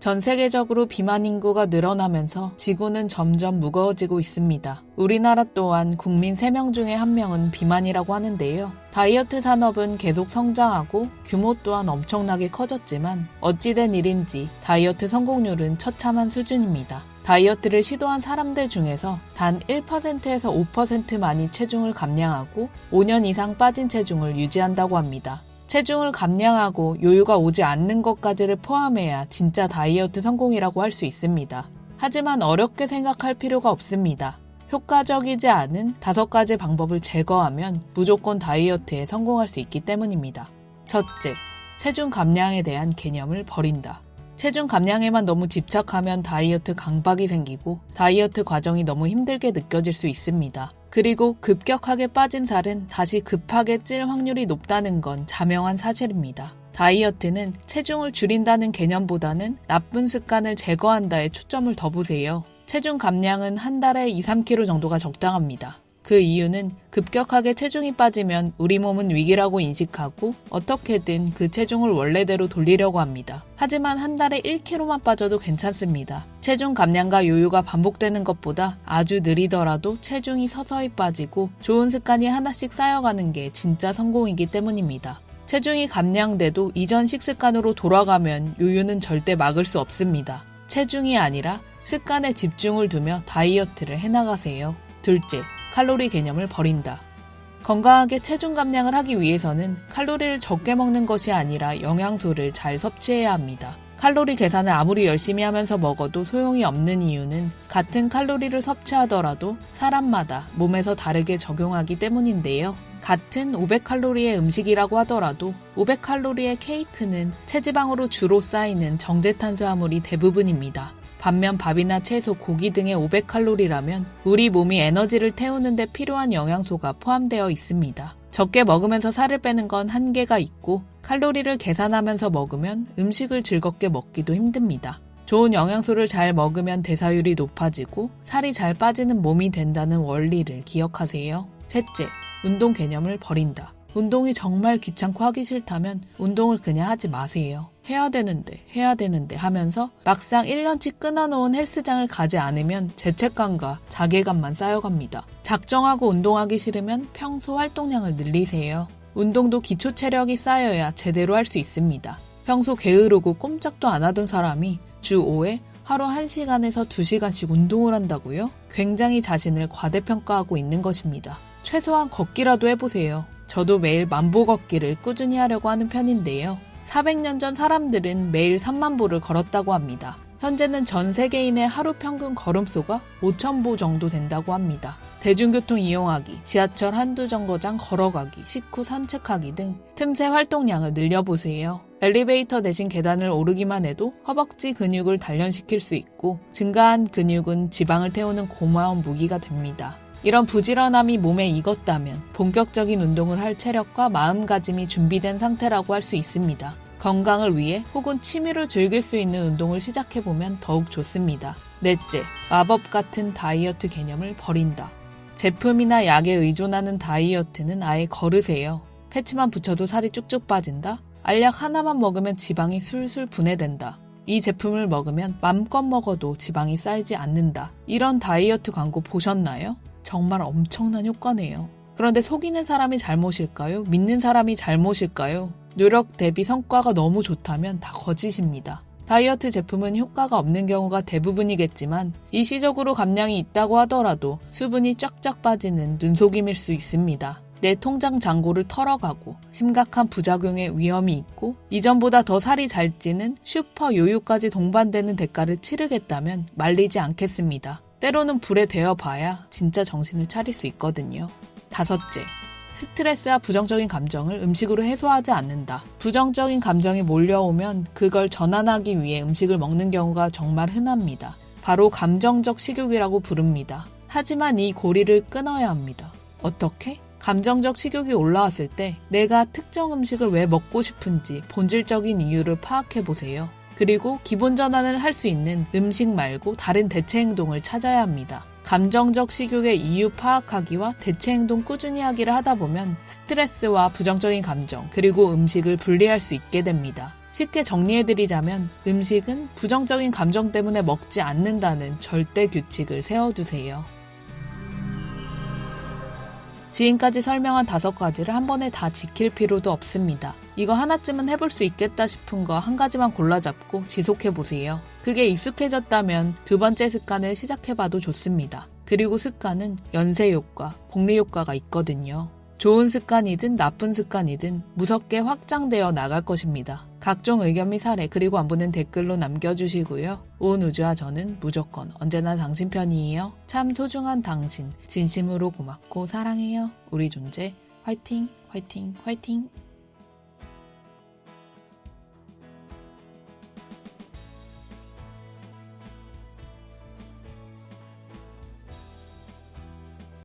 전 세계적으로 비만 인구가 늘어나면서 지구는 점점 무거워지고 있습니다. 우리나라 또한 국민 3명 중에 1명은 비만이라고 하는데요. 다이어트 산업은 계속 성장하고 규모 또한 엄청나게 커졌지만 어찌된 일인지 다이어트 성공률은 처참한 수준입니다. 다이어트를 시도한 사람들 중에서 단 1%에서 5%만이 체중을 감량하고 5년 이상 빠진 체중을 유지한다고 합니다. 체중을 감량하고 요요가 오지 않는 것까지를 포함해야 진짜 다이어트 성공이라고 할 수 있습니다. 하지만 어렵게 생각할 필요가 없습니다. 효과적이지 않은 5가지 방법을 제거하면 무조건 다이어트에 성공할 수 있기 때문입니다. 첫째, 체중 감량에 대한 개념을 버린다. 체중 감량에만 너무 집착하면 다이어트 강박이 생기고 다이어트 과정이 너무 힘들게 느껴질 수 있습니다. 그리고 급격하게 빠진 살은 다시 급하게 찔 확률이 높다는 건 자명한 사실입니다. 다이어트는 체중을 줄인다는 개념보다는 나쁜 습관을 제거한다에 초점을 더 보세요. 체중 감량은 한 달에 2-3kg 정도가 적당합니다. 그 이유는 급격하게 체중이 빠지면 우리 몸은 위기라고 인식하고 어떻게든 그 체중을 원래대로 돌리려고 합니다. 하지만 한 달에 1kg만 빠져도 괜찮습니다. 체중 감량과 요요가 반복되는 것보다 아주 느리더라도 체중이 서서히 빠지고 좋은 습관이 하나씩 쌓여가는 게 진짜 성공이기 때문입니다. 체중이 감량돼도 이전 식습관으로 돌아가면 요요는 절대 막을 수 없습니다. 체중이 아니라 습관에 집중을 두며 다이어트를 해나가세요. 둘째, 칼로리 개념을 버린다. 건강하게 체중 감량을 하기 위해서는 칼로리를 적게 먹는 것이 아니라 영양소를 잘 섭취해야 합니다. 칼로리 계산을 아무리 열심히 하면서 먹어도 소용이 없는 이유는 같은 칼로리를 섭취하더라도 사람마다 몸에서 다르게 적용하기 때문인데요. 같은 500칼로리의 음식이라고 하더라도 500칼로리의 케이크는 체지방으로 주로 쌓이는 정제탄수화물이 대부분입니다. 반면 밥이나 채소, 고기 등의 500칼로리라면 우리 몸이 에너지를 태우는 데 필요한 영양소가 포함되어 있습니다. 적게 먹으면서 살을 빼는 건 한계가 있고 칼로리를 계산하면서 먹으면 음식을 즐겁게 먹기도 힘듭니다. 좋은 영양소를 잘 먹으면 대사율이 높아지고 살이 잘 빠지는 몸이 된다는 원리를 기억하세요. 셋째, 운동 개념을 버린다. 운동이 정말 귀찮고 하기 싫다면 운동을 그냥 하지 마세요. 해야 되는데 하면서 막상 1년치 끊어놓은 헬스장을 가지 않으면 죄책감과 자괴감만 쌓여갑니다. 작정하고 운동하기 싫으면 평소 활동량을 늘리세요. 운동도 기초 체력이 쌓여야 제대로 할 수 있습니다. 평소 게으르고 꼼짝도 안 하던 사람이 주 5회 하루 1시간에서 2시간씩 운동을 한다고요? 굉장히 자신을 과대평가하고 있는 것입니다. 최소한 걷기라도 해보세요. 저도 매일 만보 걷기를 꾸준히 하려고 하는 편인데요. 400년 전 사람들은 매일 3만보를 걸었다고 합니다. 현재는 전 세계인의 하루 평균 걸음수가 5,000보 정도 된다고 합니다. 대중교통 이용하기, 지하철 한두 정거장 걸어가기, 식후 산책하기 등 틈새 활동량을 늘려보세요. 엘리베이터 대신 계단을 오르기만 해도 허벅지 근육을 단련시킬 수 있고 증가한 근육은 지방을 태우는 고마운 무기가 됩니다. 이런 부지런함이 몸에 익었다면 본격적인 운동을 할 체력과 마음가짐이 준비된 상태라고 할 수 있습니다. 건강을 위해 혹은 취미로 즐길 수 있는 운동을 시작해보면 더욱 좋습니다. 넷째, 마법 같은 다이어트 개념을 버린다. 제품이나 약에 의존하는 다이어트는 아예 거르세요. 패치만 붙여도 살이 쭉쭉 빠진다? 알약 하나만 먹으면 지방이 술술 분해된다. 이 제품을 먹으면 맘껏 먹어도 지방이 쌓이지 않는다. 이런 다이어트 광고 보셨나요? 정말 엄청난 효과네요. 그런데 속이는 사람이 잘못일까요? 믿는 사람이 잘못일까요? 노력 대비 성과가 너무 좋다면 다 거짓입니다. 다이어트 제품은 효과가 없는 경우가 대부분이겠지만 일시적으로 감량이 있다고 하더라도 수분이 쫙쫙 빠지는 눈속임일 수 있습니다. 내 통장 잔고를 털어가고 심각한 부작용의 위험이 있고 이전보다 더 살이 잘 찌는 슈퍼 요요까지 동반되는 대가를 치르겠다면 말리지 않겠습니다. 때로는 불에 데워봐야 진짜 정신을 차릴 수 있거든요. 다섯째, 스트레스와 부정적인 감정을 음식으로 해소하지 않는다. 부정적인 감정이 몰려오면 그걸 전환하기 위해 음식을 먹는 경우가 정말 흔합니다. 바로 감정적 식욕이라고 부릅니다. 하지만 이 고리를 끊어야 합니다. 어떻게? 감정적 식욕이 올라왔을 때 내가 특정 음식을 왜 먹고 싶은지 본질적인 이유를 파악해보세요. 그리고 기본 전환을 할 수 있는 음식 말고 다른 대체 행동을 찾아야 합니다. 감정적 식욕의 이유 파악하기와 대체 행동 꾸준히 하기를 하다 보면 스트레스와 부정적인 감정 그리고 음식을 분리할 수 있게 됩니다. 쉽게 정리해드리자면 음식은 부정적인 감정 때문에 먹지 않는다는 절대 규칙을 세워두세요. 지금까지 설명한 5가지를 한 번에 다 지킬 필요도 없습니다. 이거 하나쯤은 해볼 수 있겠다 싶은 거 한 가지만 골라잡고 지속해보세요. 그게 익숙해졌다면 2번째 습관을 시작해봐도 좋습니다. 그리고 습관은 연쇄효과, 복리효과가 있거든요. 좋은 습관이든 나쁜 습관이든 무섭게 확장되어 나갈 것입니다. 각종 의견 및 사례 그리고 안부는 댓글로 남겨주시고요. 온 우주와 저는 무조건 언제나 당신 편이에요. 참 소중한 당신 진심으로 고맙고 사랑해요. 우리 존재 화이팅 화이팅 화이팅.